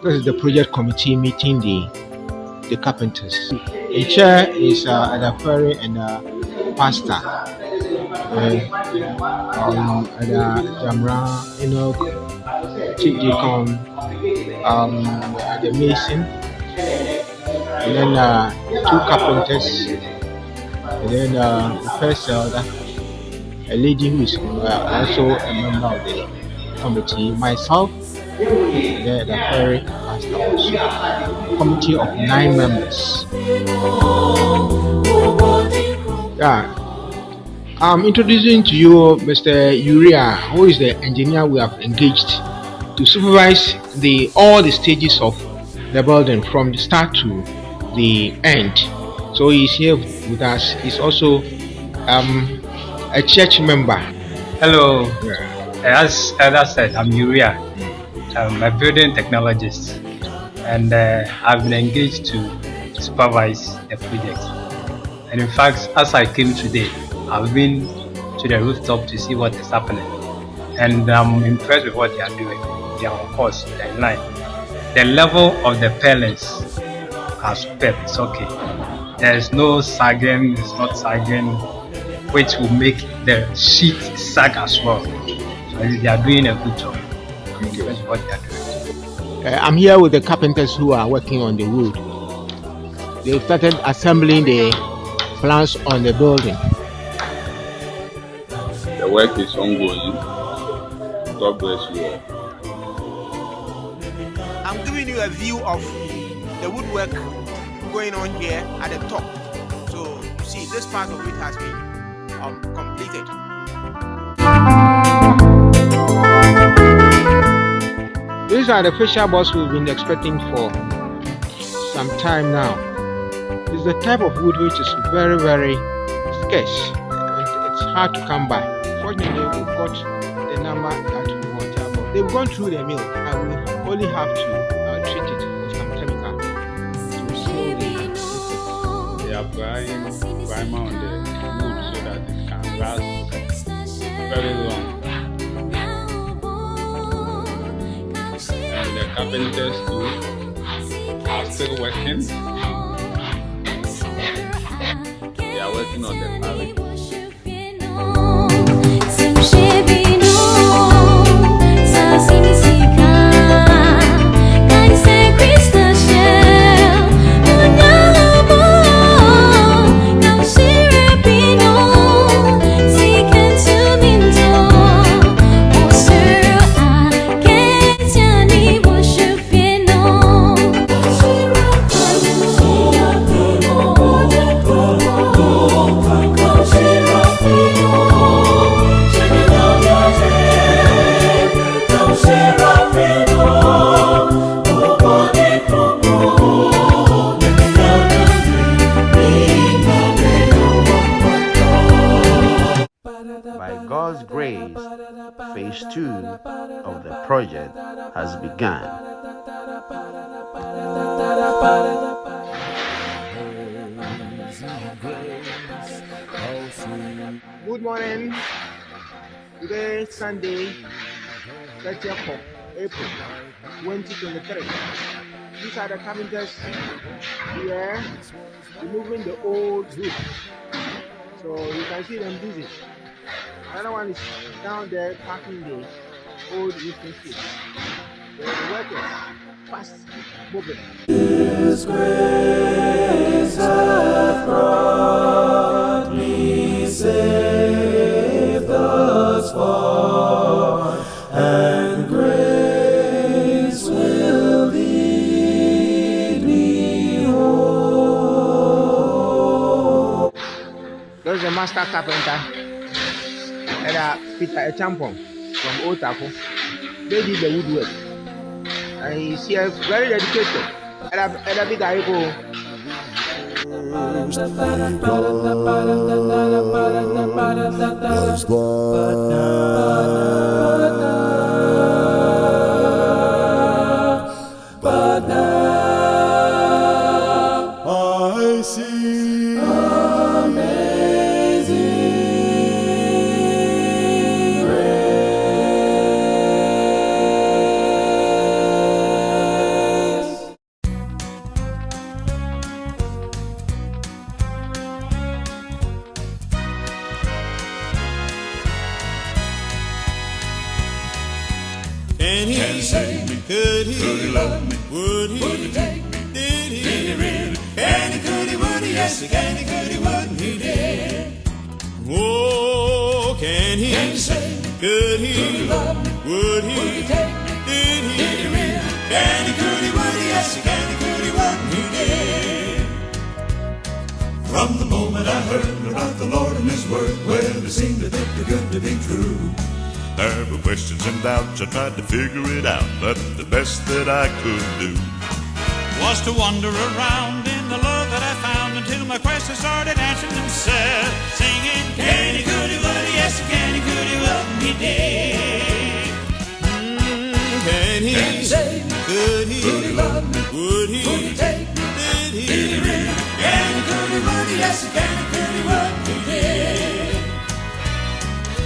This is the project committee meeting the carpenters. In chair is Ada Ferry and pastor. Jamra, Enoch, Chief Deacon, the mason, and then two carpenters, and then the first elder, a lady who is also a member of the committee, myself, the Ferry pastor also. A committee of 9 members. Yeah. I'm introducing to you Mr. Uriah, who is the engineer we have engaged to supervise all the stages of the building from the start to the end. So he's here with us. He's also a church member. Hello. Yeah. As Elder said, I'm Uriah. I'm a building technologist, and I've been engaged to supervise the project. And in fact, as I came today, I've been to the rooftop to see what is happening, and I'm impressed with what they are doing. They are on course, they're in line. The level of the pellets are superb. It's okay. There's no sagging, it's not sagging, which will make the sheet sag as well. So they are doing a good job. I'm impressed with what they are doing. I'm here with the carpenters who are working on the wood. They started assembling the plans on the building. The work is ongoing. God bless you all. I'm giving you a view of the woodwork going on here at the top. So you see, this part of it has been completed. These are the facial boards we've been expecting for some time now. It's the type of wood which is very, very scarce. It's hard to come by. Fortunately, we've got the number that we want. They've gone through the mill and we only have to treat it with some chemical to seal They are applying primer on the wood so that it can last very long. And the carpenters too are still working. They are working on the pallet. project has begun. Good morning. Today is Sunday, 30th of April 2023. These are the carpenters here removing the old roof. So you can see them busy. Another one is down there packing the old roofing sheet. The workers fast moving. His grace hath brought me safe thus far, and grace will lead me home. There's the master carpenter and Peter Echampong from Old Tafo. They did the woodwork. And he's here very dedicated. And a big guy go. But now I see amazing grace. Can he save me? Could he love me? Would he take me? Did he really? Can he, could he, would he? Yes, he can he, could he, wouldn't he did? Oh, can he save me? Could he love me? Would he take me? Did he really? Can he, could he, would he? Yes, he can he, could he, wouldn't he did? From the moment I heard about the Lord and His Word, well, it seemed a bit too good to be true. There were questions and doubts, I tried to figure it out, but the best that I could do was to wander around in the love that I found until my questions started answering themselves, singing, can he, could he, would he, yes, can he, could he, wouldn't he did? Can he save me? Could he love me? Would he take me? Did he really? Can he, could he, would he, yes, can he, could he, wouldn't he did?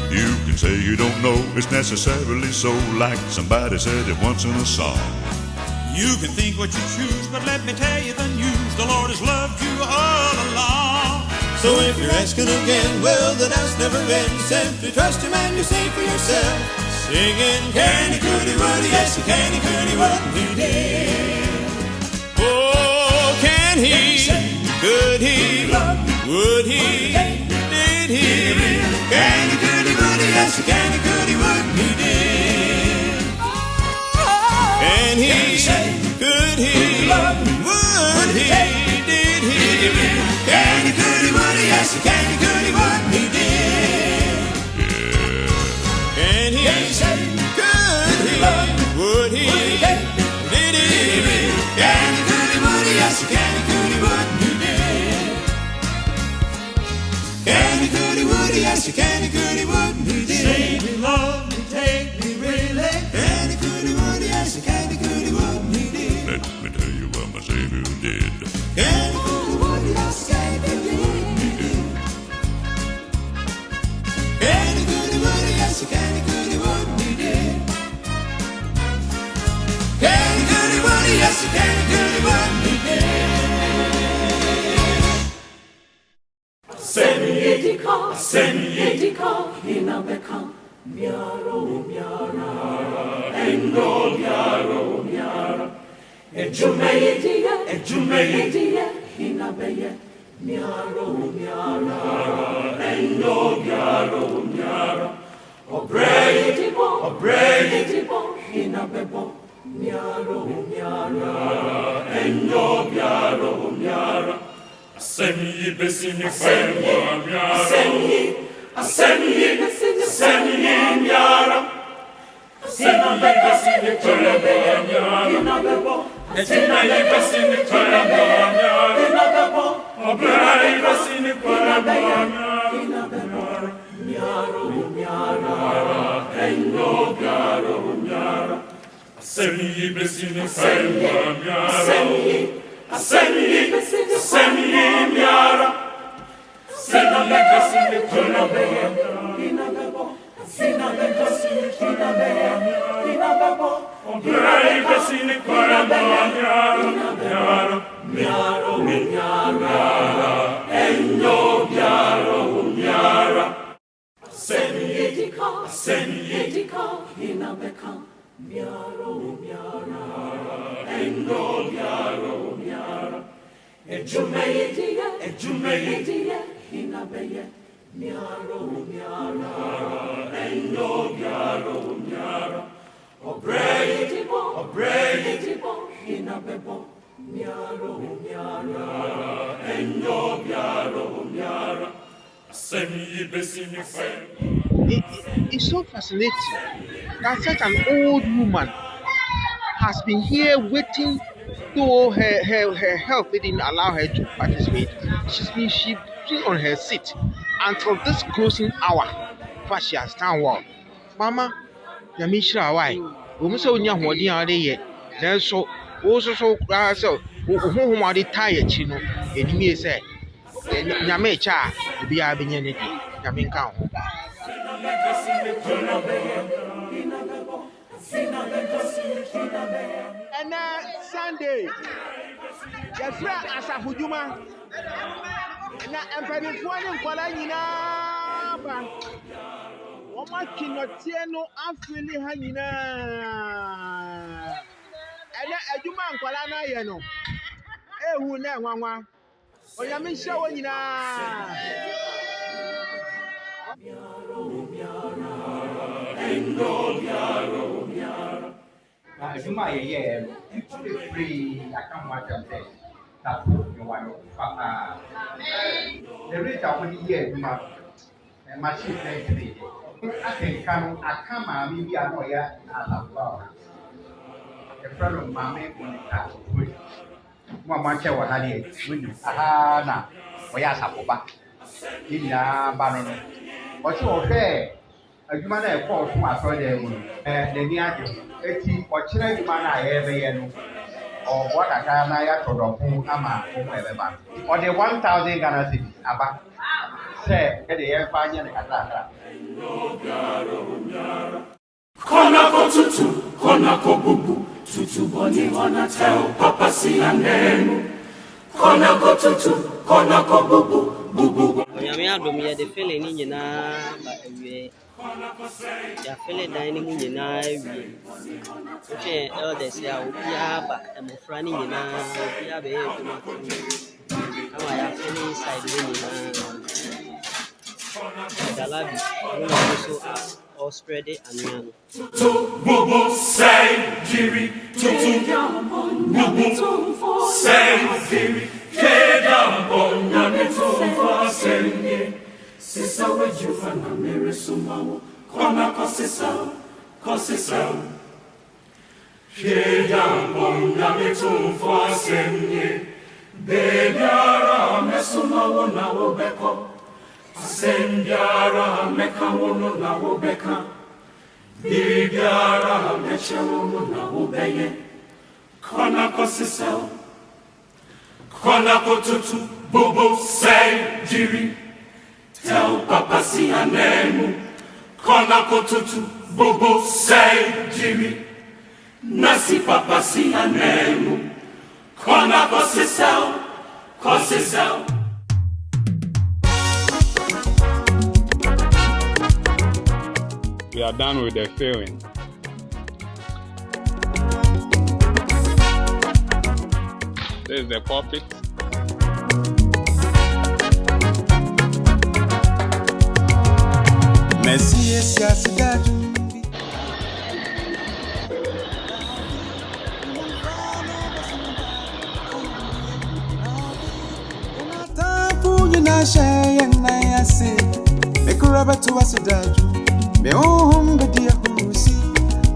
You can say you don't know it's necessarily so, like somebody said it once in a song. You can think what you choose, but let me tell you the news. The Lord has loved you all along. So if you're asking again, well, the doubts never end. Simply trust Him and you say for yourself, singing, can he, could he, would he, yes, he can he, could he, wouldn't he did? Oh, can he, could he, would he, did he, can he, could he, would he, yes, he can he, could he, wouldn't he did? Can he, could he, would he, did he, can he, could he, would he, yes, he can he, could he, wouldn't he did? Can he, could he, would he, did he, can he, could he, would he, yes, he can he, could he, wouldn't he did? Can he, could he, would he, yes, he can he, could he, wouldn't he did? Save me, love me, take me, really. Can he, could he, would he, yes, he can he, could he, wouldn't he did? Let me tell you what my Savior did. Can he, could he, would he, yes, he can he, could he, wouldn't he did? Can he, could he, would he, yes, he can he, could he, wouldn't he did? Can he, could he, would he, yes, he can he, could he, wouldn't he did? Semiyedika, inabeka, miaro, miara, endo, miaro, miara, ejumeyediye, inabeye, miaro, miara, endo, miaro, miara, obreyedibo, inabebo, miaro, miara, endo, miaro, miara. Semyi besini kwewa myara. Semyi myara. Semyi besini kwewa myara. Semyi besini kwewa myara. Obrai besini kwewa myara. Myaro myara. Endo myaro myara. It's so fascinating that such an old woman has been here waiting, though her health didn't allow her to participate. She's been on her seat until this closing hour. First, she has done well. Mama, Yamishra, why? We say, when you're holding out there, then so also so who are the tired, you know, and you may say, Yamecha, be a binyan, Yaminka. And Sunday, your friend as a Hujuma, and I'm one in Palanina. One cannot see no unfriendly hangina. And a Juma Palana, you know. Eh, who now, Mama? Oh, Yamisha, when you Juma ye free account matter Tafo you want the rate of the year Juma and machine today. I can come maybe I know ya a friend of mammy when it has Mamma Chewa had it with Ahana or Yasapoba in Baron. What's your fair? A human call from my friend, the near Eti ochire juma na ebe ye no o waka ka na ya todo fun ama fun ebe ba o de 1000 Ghana cedis aba se e de ye fa anya ne kata Kona ko tutu kona ko bubu tutu boni wana tell papa si anenu kona ko tutu kona ko bubu bubu Onyame adom ye de fele ni nyina ba ewie ya fele dan ni nyina ewie oche elders ya obia ba emofra ni nyina obia be eduma kama ya fele inside ni nyina dalabi no also as all spread it aniano to bubu say jiri tutu bubu say jiri keda bonya metumfa senye sisa wejufa na mere sumawo kona kosisa keda bonya metumfa senye benyara mesumawo na obeko sendyara mekawono na obeka bibiara mechewono na obeye kona kosisa Kona kotutu bubu say jiri tell papa si anemu Kona kotutu bubu say jiri nasi papa si anemu Kona kosisel We are done with the filming. This is the pulpit.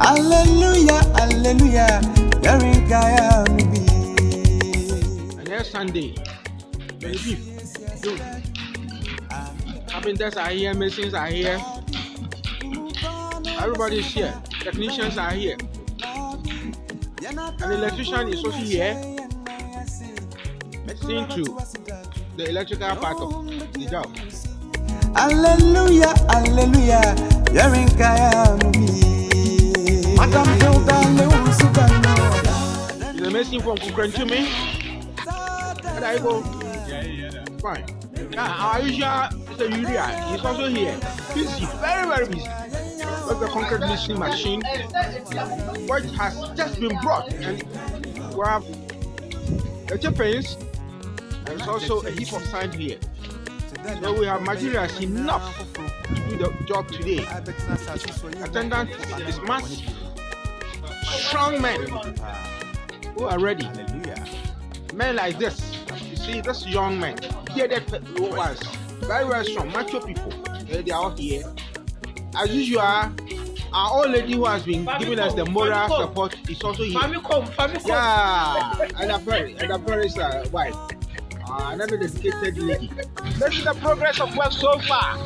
Hallelujah, hallelujah. And next Sunday, baby, dude. Carpenters are here, masons are here. Everybody's here. Technicians are here. An electrician is also here, seeing to the electrical part of the job. Hallelujah, hallelujah. It's amazing from Kukrentumi. And I go, fine. Our usual Mr. Uria is also here. Busy, very, very busy. That's the concrete mixing machine, which has just been brought. And we have the Japanese. There's also a heap of sand here. So we have materials enough to do the job today. Attendant is massive, strong men who are ready. Men like this, you see, this young men, bearded ones, very, very strong, macho people. They are all here. As usual, our old lady who has been giving us the moral support is also here. Yeah, and her parents are wife. Another dedicated lady. This is the progress of work so far.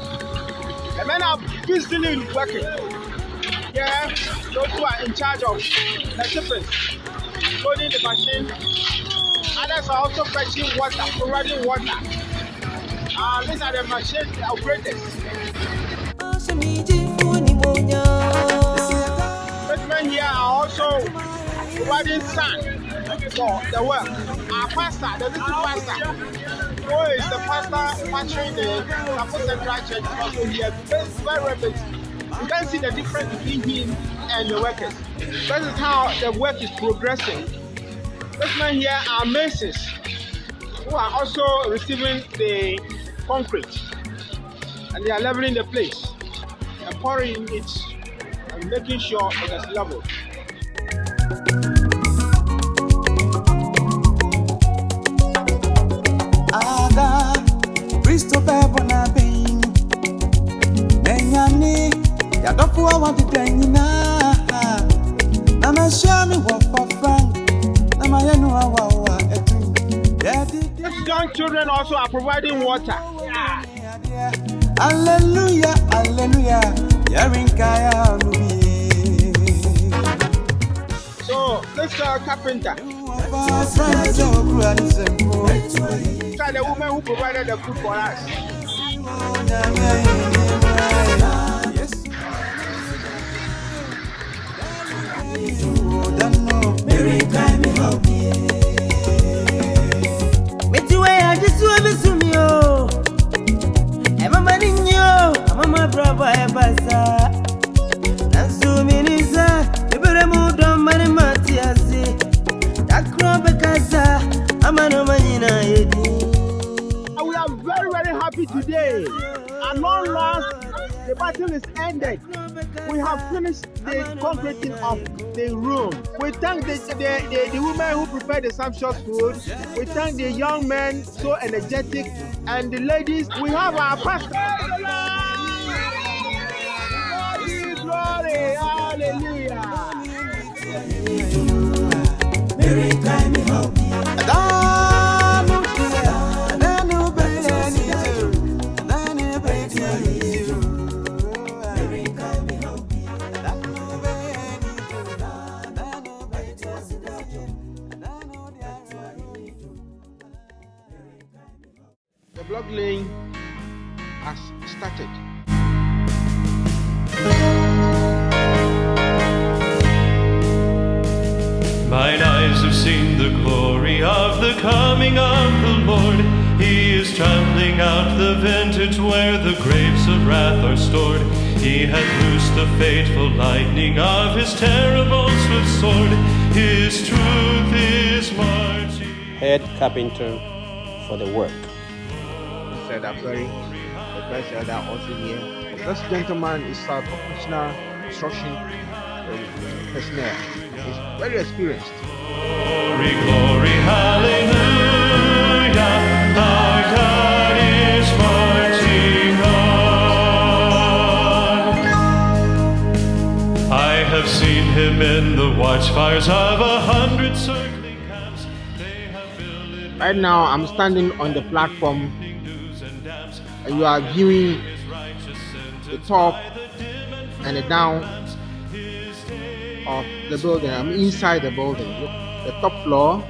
The men are busily working. Yeah, those who are in charge of the shipments, loading the machine. Others are also fetching water, providing water. These are the machine operators. These men here are also providing sand for the work. Our pastor, the little pastor, who is the pastor pastoring the Tafo Central Church, is also here. This is very rapid. You can see the difference between him and the workers. This is how the work is progressing. These men here are masons who are also receiving the concrete, and they are leveling the place and pouring it and making sure it is leveled. These young children also are providing water. Hallelujah, hallelujah. So this carpenter, the woman who provided the food for us. We are very, very happy today. At long last, the battle is ended. We have finished the concreting of the room. We thank the women who prepared the sumptuous food. We thank the young men, so energetic, and the ladies. We have our pastor. Glory, hallelujah. The block laying has started. Mine eyes have seen the glory of the coming of the Lord. He is trampling out the vintage where the grapes of wrath are stored. He hath loosed the fateful lightning of his terrible swift sword. His truth is marching. Head carpenter for the work. Said I'm sorry. The first elder also here. This gentleman is a professional construction personnel. He's very experienced. Glory, glory, hallelujah. Our God is marching on. I have seen him in the watchfires of 100 circling camps. They have built it. Right now, I'm standing on the platform, and you are viewing the top and the down of the building. I'm inside the building. The top floor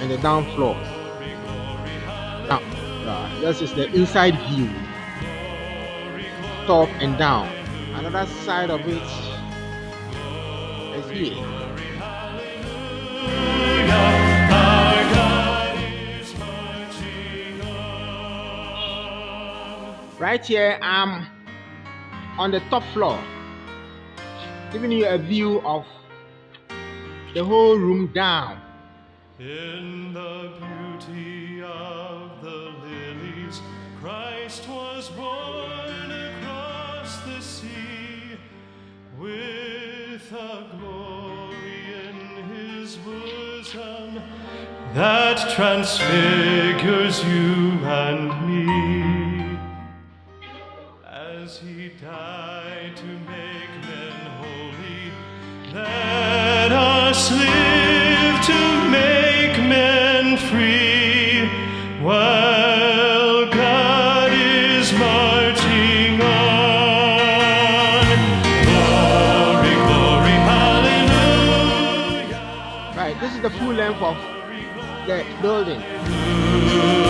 and the down floor. Now, this is the inside view. Top and down. Another side of it is here. Right here, I'm on the top floor, giving you a view of the whole room down. In the beauty of the lilies, Christ was born across the sea, with a glory in his bosom that transfigures you and me. As he died to make men holy, let us live to make men free, while God is marching on. Glory, glory, hallelujah. Right, this is the full length of the building. Hallelujah.